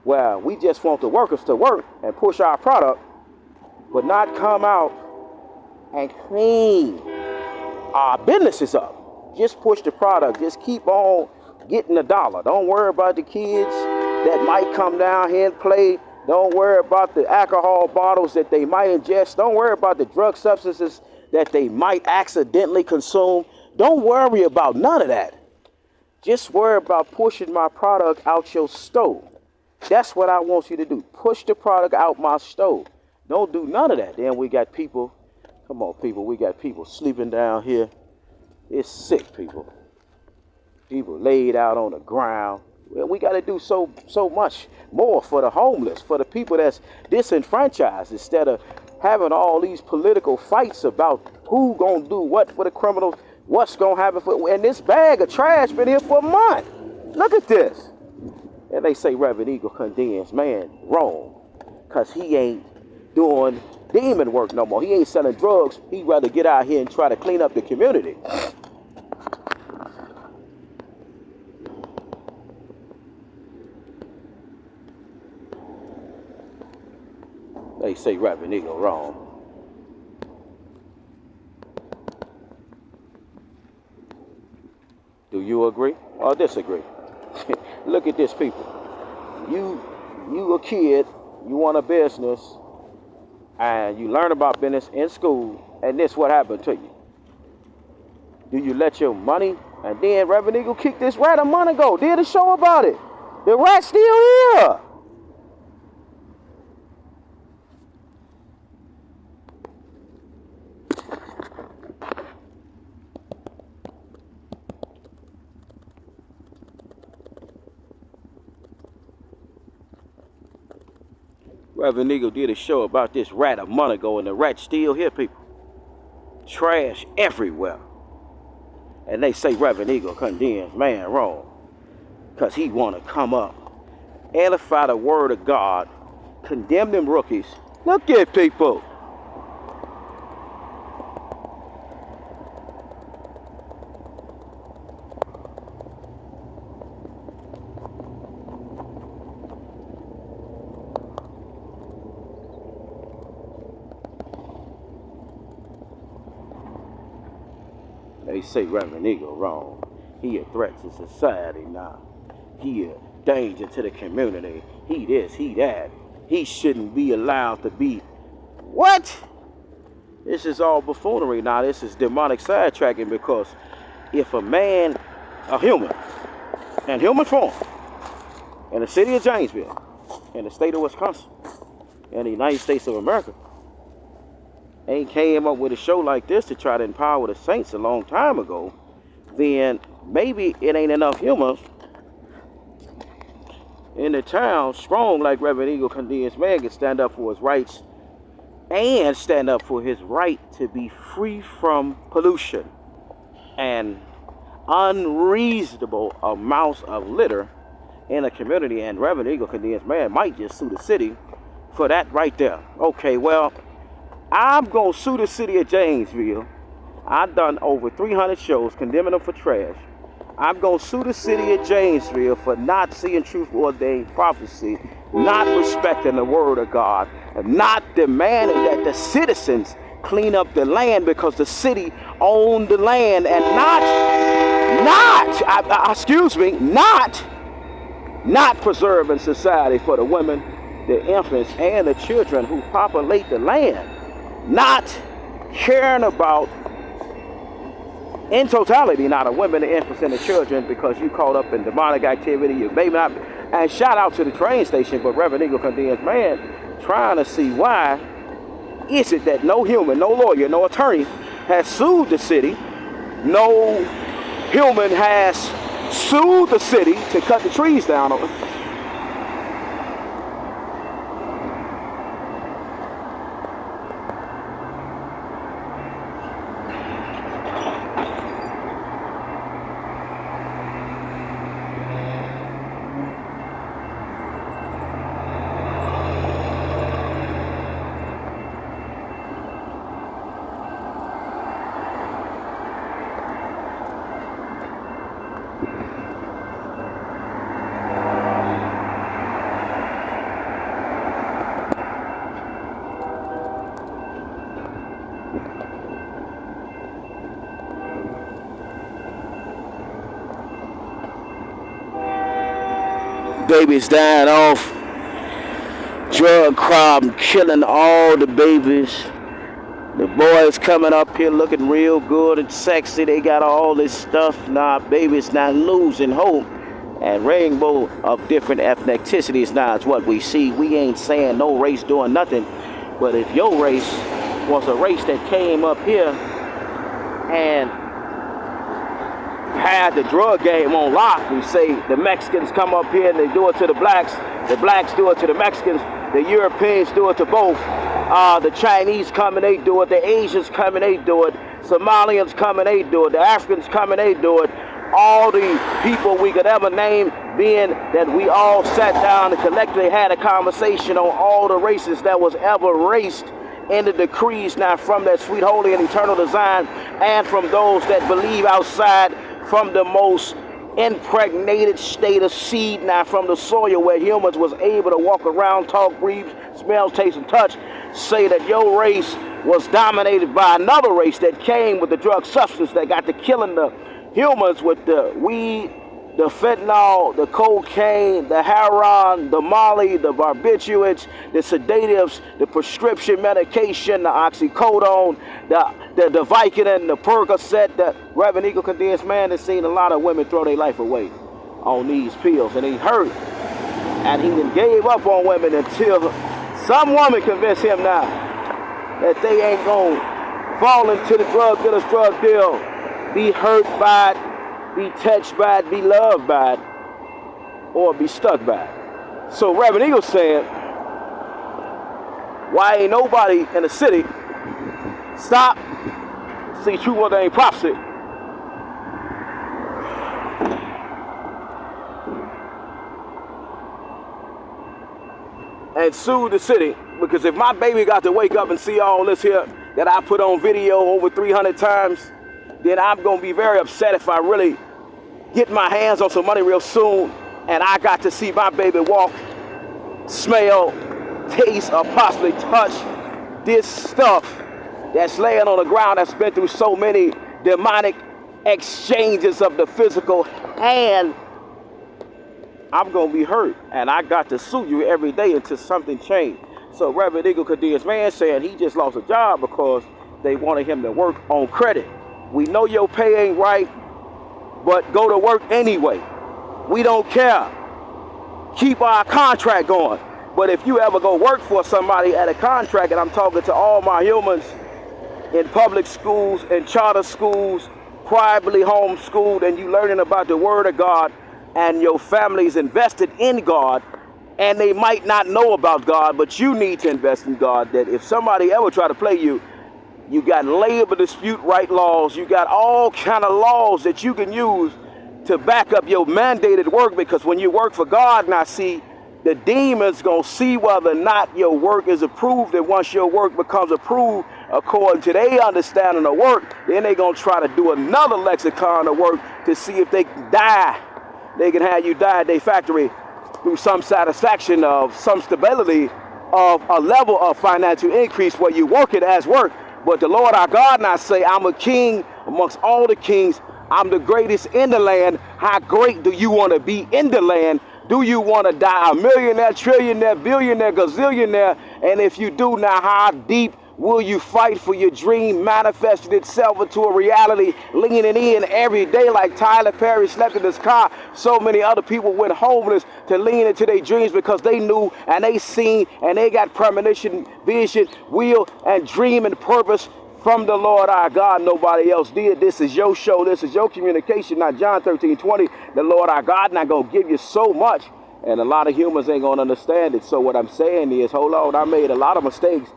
Well, we just want the workers to work and push our product, but not come out and clean our businesses up. Just push the product. Just keep on getting the dollar. Don't worry about the kids that might come down here and play. Don't worry about the alcohol bottles that they might ingest. Don't worry about the drug substances that they might accidentally consume. Don't worry about none of that. Just worry about pushing my product out your stove. That's what I want you to do. Push the product out my stove. Don't do none of that. Then we got people, come on people, we got people sleeping down here. It's sick, people. People laid out on the ground. Well, we got to do so much more for the homeless, for the people that's disenfranchised, instead of having all these political fights about who gonna do what for the criminals, what's gonna happen for, and this bag of trash been here for a month. Look at this. And they say Reverend Eagle Condensed Man wrong, because he ain't doing demon work no more. He ain't selling drugs. He'd rather get out here and try to clean up the community. They say Reverend Eagle wrong. Do you agree or disagree? Look at this, people. You a kid, you want a business, and you learn about business in school, and this what happened to you. Do you let your money And then Reverend Eagle kicked this rat a month ago. Did a show about it. The rat's still here. Reverend Eagle did a show about this rat a month ago, and the rat's still here, people. Trash everywhere. And they say Reverend Eagle condemns man wrong because he want to come up, edify the word of God, condemn them rookies. Look at people. They say Reverend Eagle wrong. He a threat to society now. He a danger to the community. He this, he that. He shouldn't be allowed to be. What? This is all buffoonery now. This is demonic sidetracking, because if a man, a human, in human form, in the city of Janesville, in the state of Wisconsin, in the United States of America, ain't came up with a show like this to try to empower the saints a long time ago, then maybe it ain't enough humans in the town strong like Reverend Eagle condemns man can stand up for his rights and stand up for his right to be free from pollution and unreasonable amounts of litter in a community. And Reverend Eagle condemns man might just sue the city for that right there. Okay, well, I'm going to sue the city of Janesville. I've done over 300 shows condemning them for trash. I'm going to sue the city of Janesville for not seeing truth ordained prophecy, not respecting the word of God, and not demanding that the citizens clean up the land because the city owned the land, and not preserving society for the women, the infants, and the children who populate the land. Not caring about, in totality, not the women, the infants, and the children, because you caught up in demonic activity, you maybe not. And shout out to the train station, but Reverend Eagle condemns man, trying to see why is it that no human, no lawyer, no attorney has sued the city, no human has sued the city to cut the trees down. Babies dying off, drug crime killing all the babies. The boys coming up here looking real good and sexy. They got all this stuff. Nah, babies not losing hope. And rainbow of different ethnicities now is what we see. We ain't saying no race doing nothing. But if your race was a race that came up here and had the drug game on lock, we say the Mexicans come up here and they do it to the blacks do it to the Mexicans, the Europeans do it to both, the Chinese come and they do it, the Asians come and they do it, Somalians come and they do it, the Africans come and they do it, all the people we could ever name, being that we all sat down and collectively had a conversation on all the races that was ever raced in the decrees now from that sweet, holy, and eternal design, and from those that believe outside from the most impregnated state of seed now from the soil where humans was able to walk around, talk, breathe, smell, taste, and touch, say that your race was dominated by another race that came with the drug substance that got to killing the humans with the weed, the fentanyl, the cocaine, the heroin, the molly, the barbiturates, the sedatives, the prescription medication, the oxycodone, the Vicodin, the Percocet. The Reverend Eagle Condensed Man has seen a lot of women throw their life away on these pills, and he hurt, and he then gave up on women until some woman convinced him now that they ain't gonna fall into the drug dealer's drug deal, be hurt by it, be touched by it, be loved by it, or be stuck by it. So Reverend Eagle said, why ain't nobody in the city stop, see true ordained prophecy, and sue the city? Because if my baby got to wake up and see all this here that I put on video over 300 times, then I'm gonna be very upset if I really get my hands on some money real soon and I got to see my baby walk, smell, taste, or possibly touch this stuff that's laying on the ground that's been through so many demonic exchanges of the physical hand. I'm gonna be hurt, and I got to sue you every day until something changed. So Reverend Eagle Condensed Man saying he just lost a job because they wanted him to work on credit. We know your pay ain't right, but go to work anyway. We don't care. Keep our contract going. But if you ever go work for somebody at a contract, and I'm talking to all my humans in public schools, in charter schools, privately homeschooled, and you learning about the Word of God, and your family's invested in God, and they might not know about God, but you need to invest in God, that if somebody ever try to play you, you got labor dispute right laws. You got all kind of laws that you can use to back up your mandated work, because when you work for God, now see, the demons gonna see whether or not your work is approved, and once your work becomes approved according to their understanding of work, then they gonna try to do another lexicon of work to see if they can die. They can have you die at their factory through some satisfaction of some stability of a level of financial increase where you work it as work. But the Lord our God now say, I'm a king amongst all the kings. I'm the greatest in the land. How great do you want to be in the land? Do you want to die a millionaire, trillionaire, billionaire, gazillionaire? And if you do, now how deep will you fight for your dream manifesting itself into a reality, leaning in every day like Tyler Perry slept in his car? So many other people went homeless to lean into their dreams because they knew and they seen and they got premonition, vision, will, and dream and purpose from the Lord our God. Nobody else did. This is your show. This is your communication. Now John 13:20, the Lord our God not going to give you so much, and a lot of humans ain't going to understand it. So what I'm saying is, hold on, I made a lot of mistakes,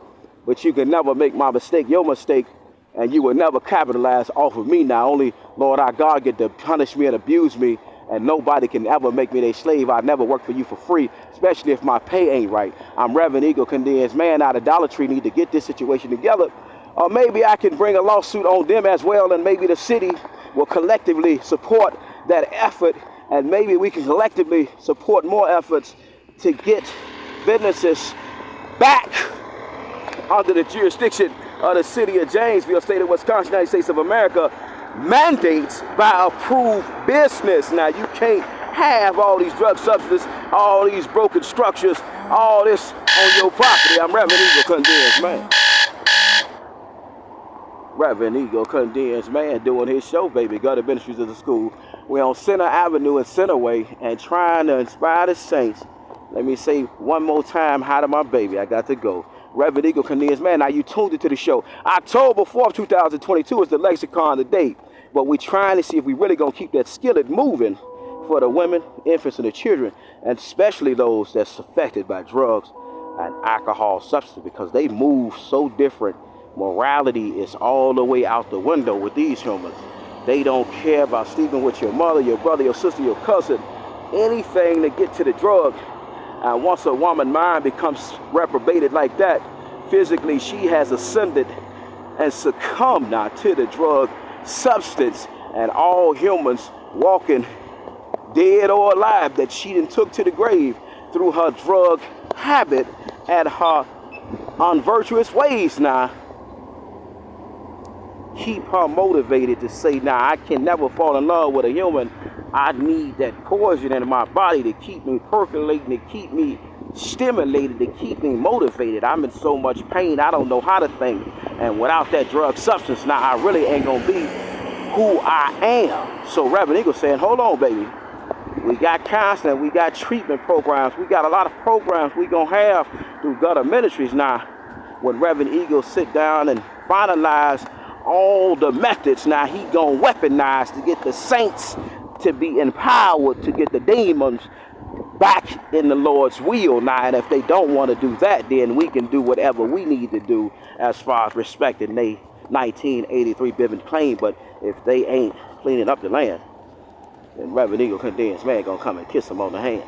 but you can never make my mistake your mistake, and you will never capitalize off of me. Now only Lord our God get to punish me and abuse me, and nobody can ever make me their slave. I never work for you for free, especially if my pay ain't right. I'm Reverend Eagle Condensed Man out of Dollar Tree. Need to get this situation together, or maybe I can bring a lawsuit on them as well, and maybe the city will collectively support that effort, and maybe we can collectively support more efforts to get businesses back under the jurisdiction of the city of Janesville, state of Wisconsin, United States of America, mandates by approved business. Now, you can't have all these drug substances, all these broken structures, all this on your property. I'm Reverend Eagle Condensed Man. Reverend Eagle Condensed Man doing his show, baby. Gutter Ministries of the School. We're on Center Avenue and Centerway and trying to inspire the saints. Let me say one more time, hi to my baby. I got to go. Reverend Eagle Condensed Man. Now you tuned into the show. October 4th, 2022 is the lexicon today. But we're trying to see if we really going to keep that skillet moving for the women, infants, and the children, and especially those that's affected by drugs and alcohol substance, because they move so different. Morality is all the way out the window with these humans. They don't care about sleeping with your mother, your brother, your sister, your cousin, anything to get to the drug. And once a woman's mind becomes reprobated like that, physically she has ascended and succumbed now to the drug substance, and all humans walking dead or alive that she done took to the grave through her drug habit and her unvirtuous ways now, keep her motivated to say, nah, I can never fall in love with a human I need that poison in my body to keep me percolating, to keep me stimulated, to keep me motivated. I'm in so much pain, I don't know how to think. And without that drug substance, now I really ain't gonna be who I am. So Reverend Eagle saying, hold on, baby. We got counseling, we got treatment programs, we got a lot of programs we gonna have through Gutter Ministries now. When Reverend Eagle sit down and finalize all the methods, now he gonna weaponize to get the saints to be empowered, to get the demons back in the Lord's will now. And if they don't want to do that, then we can do whatever we need to do as far as respecting the 1983 Bivens claim. But if they ain't cleaning up the land, then Reverend Eagle Condensed Man gonna come and kiss him on the hand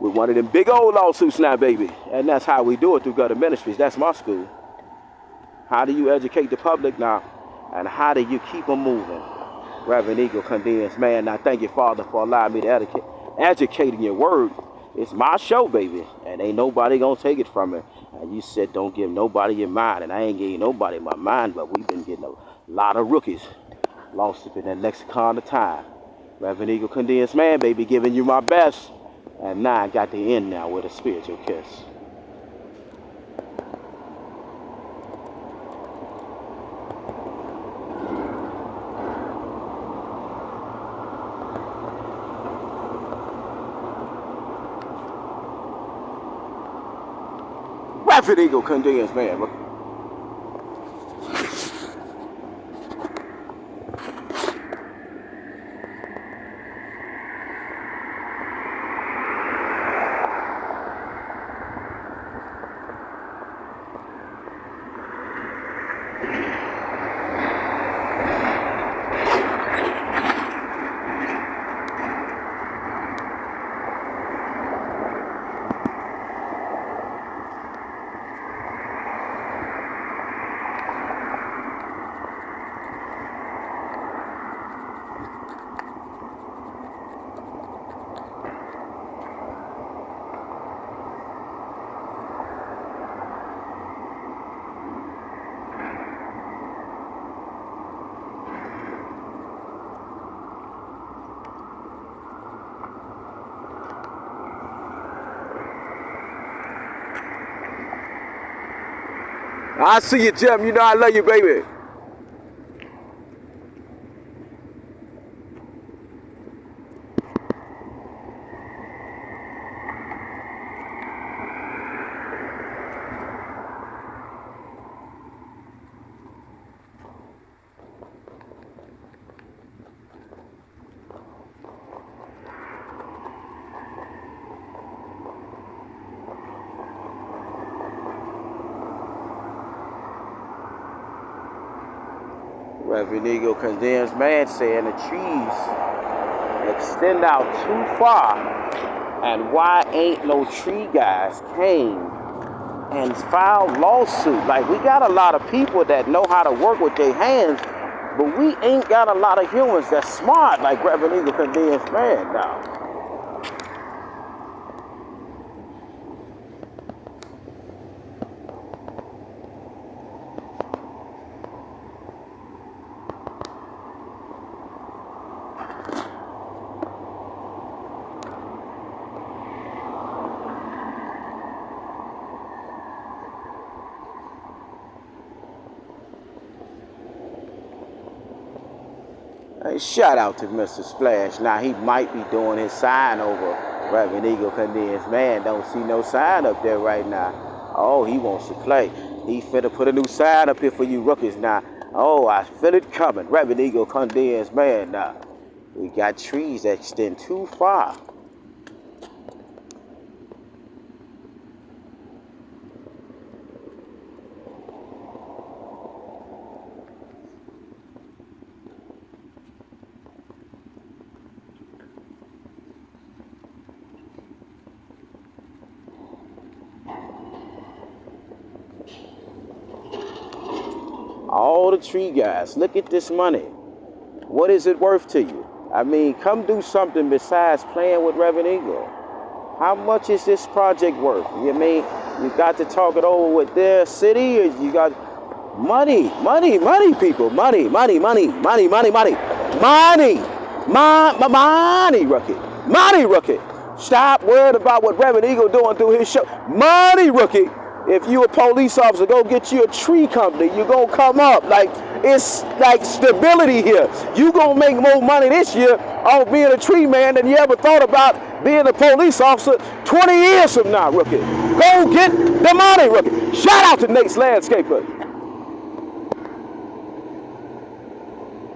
with one of them big old lawsuits now, baby. And that's how we do it through Gutter Ministries. That's my school. How do you educate the public now? And how do you keep them moving? Reverend Eagle Condensed Man. Now, thank you, Father, for allowing me to educate in your word. It's my show, baby. And ain't nobody gonna take it from me. And you said don't give nobody your mind. And I ain't giving nobody my mind, but we've been getting a lot of rookies lost up in that lexicon of time. Reverend Eagle Condensed Man, baby, giving you my best. And now I got the end now with a spiritual kiss. Reverend Eagle Condensed Man. I see you, Jim. You know I love you, baby. Reverend Eagle Condensed Man saying the trees extend out too far, and why ain't no tree guys came and filed lawsuit? Like, we got a lot of people that know how to work with their hands, but we ain't got a lot of humans that's smart like Reverend Eagle Condensed Man now. Hey, shout out to Mr. Splash. Now, he might be doing his sign over. Reverend Eagle Condensed Man don't see no sign up there right now. Oh, he wants to play. He finna put a new sign up here for you rookies now. Oh, I feel it coming. Reverend Eagle Condensed Man now. We got trees that extend too far. All the tree guys, look at this money. What is it worth to you? I mean, come do something besides playing with Reverend Eagle. How much is this project worth? You mean you got to talk it over with their city, or you got money, people, money. Money Rookie. Money Rookie. Stop worrying about what Reverend Eagle doing through his show. Money Rookie. If you a police officer, go get you a tree company. You're going to come up. Like, it's like stability here. You going to make more money this year off being a tree man than you ever thought about being a police officer 20 years from now, Rookie. Go get the money, Rookie. Shout out to Nate's Landscaper.